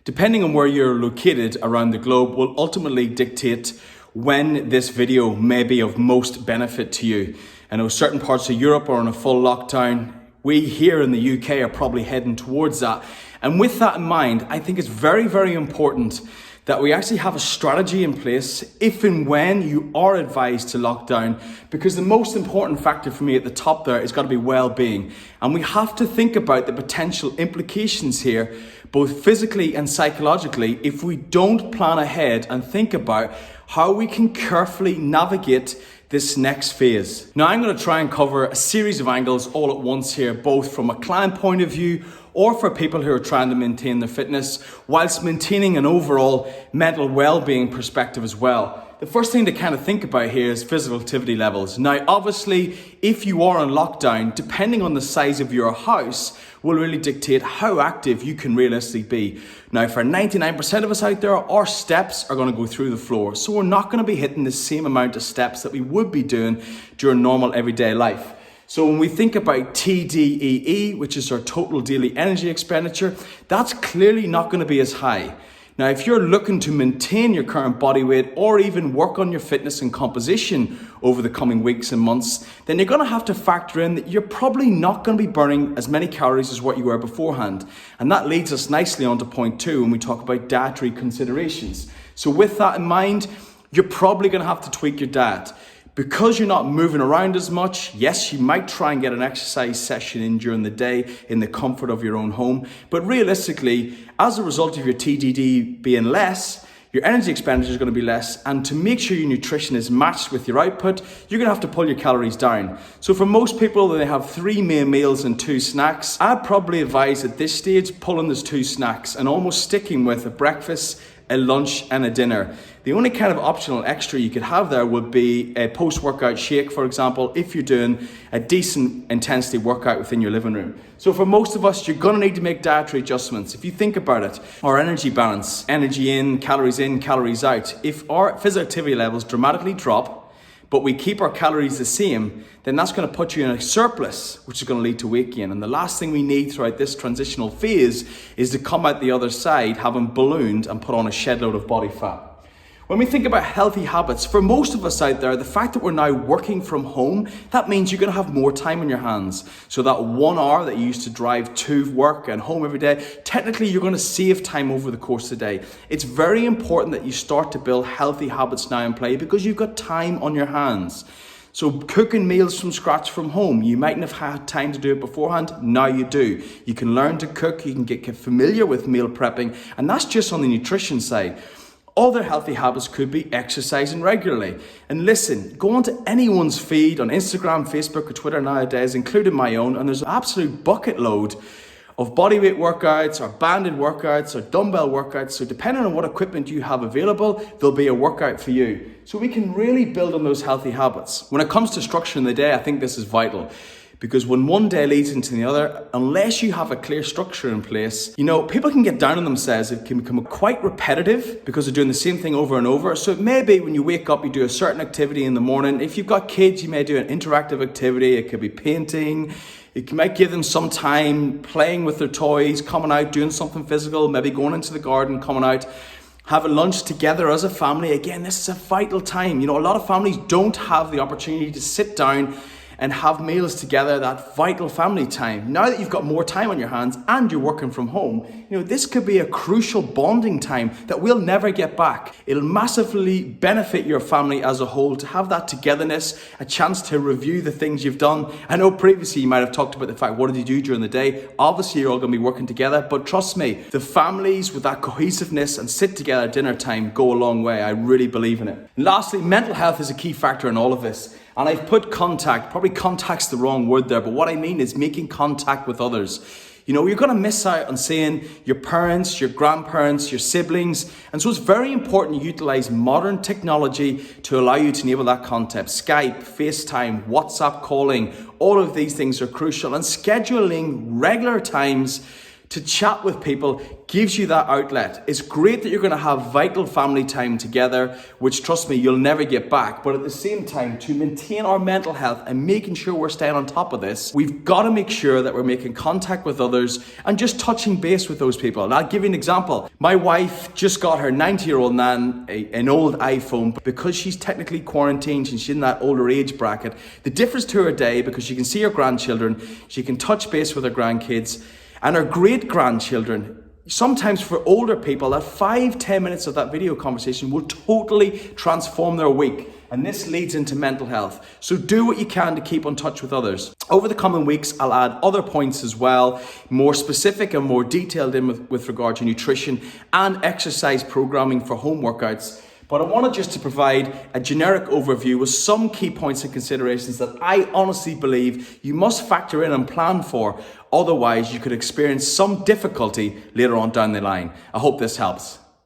depending on where you're located around the globe, will ultimately dictate when this video may be of most benefit to you. I know certain parts of Europe are in a full lockdown. We here in the UK are probably heading towards that. And with that in mind, I think it's very, very important that we actually have a strategy in place if and when you are advised to lock down, because the most important factor for me at the top there is got to be well-being. And we have to think about the potential implications here, both physically and psychologically, if we don't plan ahead and think about how we can carefully navigate this next phase. Now, I'm going to try and cover a series of angles all at once here, both from a client point of view or for people who are trying to maintain their fitness whilst maintaining an overall mental well-being perspective as well. The first thing to kind of think about here is physical activity levels. Now, obviously, if you are on lockdown, depending on the size of your house, will really dictate how active you can realistically be. Now, for 99% of us out there, our steps are going to go through the floor. So we're not going to be hitting the same amount of steps that we would be doing during normal everyday life. So when we think about TDEE, which is our total daily energy expenditure, that's clearly not going to be as high. Now, if you're looking to maintain your current body weight or even work on your fitness and composition over the coming weeks and months, then you're going to have to factor in that you're probably not going to be burning as many calories as what you were beforehand. And that leads us nicely on to point 2 when we talk about dietary considerations. So with that in mind, you're probably going to have to tweak your diet. Because you're not moving around as much, yes, you might try and get an exercise session in during the day in the comfort of your own home. But realistically, as a result of your TDD being less, your energy expenditure is going to be less. And to make sure your nutrition is matched with your output, you're going to have to pull your calories down. So for most people, they have 3 main meals and 2 snacks. I'd probably advise at this stage pulling those 2 snacks and almost sticking with a breakfast, a lunch and a dinner. The only kind of optional extra you could have there would be a post-workout shake, for example, if you're doing a decent intensity workout within your living room. So for most of us, you're gonna need to make dietary adjustments. If you think about it, our energy balance, energy in, calories out. If our physical activity levels dramatically drop, but we keep our calories the same, then that's going to put you in a surplus, which is going to lead to weight gain. And the last thing we need throughout this transitional phase is to come out the other side having ballooned and put on a shed load of body fat. When we think about healthy habits, for most of us out there, the fact that we're now working from home, that means you're going to have more time on your hands. So that 1 hour that you used to drive to work and home every day, technically you're going to save time over the course of the day. It's very important that you start to build healthy habits now in play because you've got time on your hands. So cooking meals from scratch from home, you mightn't have had time to do it beforehand, now you do. You can learn to cook, you can get familiar with meal prepping, and that's just on the nutrition side. Other healthy habits could be exercising regularly. And listen, go onto anyone's feed on Instagram, Facebook or Twitter nowadays, including my own, and there's an absolute bucket load of bodyweight workouts or banded workouts or dumbbell workouts. So depending on what equipment you have available, there'll be a workout for you. So we can really build on those healthy habits. When it comes to structuring the day, I think this is vital. Because when one day leads into the other, unless you have a clear structure in place, people can get down on themselves. It can become quite repetitive because they're doing the same thing over and over. So it may be when you wake up, you do a certain activity in the morning. If you've got kids, you may do an interactive activity. It could be painting. It might give them some time playing with their toys, coming out, doing something physical, maybe going into the garden, coming out, having lunch together as a family. Again, this is a vital time. A lot of families don't have the opportunity to sit down and have meals together, that vital family time. Now that you've got more time on your hands and you're working from home, this could be a crucial bonding time that we'll never get back. It'll massively benefit your family as a whole to have that togetherness, a chance to review the things you've done. I know previously you might have talked about the fact, what did you do during the day? Obviously you're all gonna be working together, but trust me, the families with that cohesiveness and sit together at dinner time go a long way. I really believe in it. And lastly, mental health is a key factor in all of this. And I've put contact, probably contact's the wrong word there, but what I mean is making contact with others. You're going to miss out on seeing your parents, your grandparents, your siblings. And so it's very important you utilize modern technology to allow you to enable that contact. Skype, FaceTime, WhatsApp calling, all of these things are crucial. And scheduling regular times To chat with people gives you that outlet. It's great that you're going to have vital family time together, which, trust me, you'll never get back. But at the same time, to maintain our mental health and making sure we're staying on top of this, we've got to make sure that we're making contact with others and just touching base with those people. And I'll give you an example. My wife just got her 90-year-old nan an old iPhone because she's technically quarantined and she's in that older age bracket. The difference to her day, because she can see her grandchildren, she can touch base with her grandkids, and her great-grandchildren. Sometimes for older people, that 5-10 minutes of that video conversation will totally transform their week. And this leads into mental health. So do what you can to keep in touch with others. Over the coming weeks, I'll add other points as well, more specific and more detailed with regard to nutrition and exercise programming for home workouts. But I wanted just to provide a generic overview with some key points and considerations that I honestly believe you must factor in and plan for. Otherwise, you could experience some difficulty later on down the line. I hope this helps.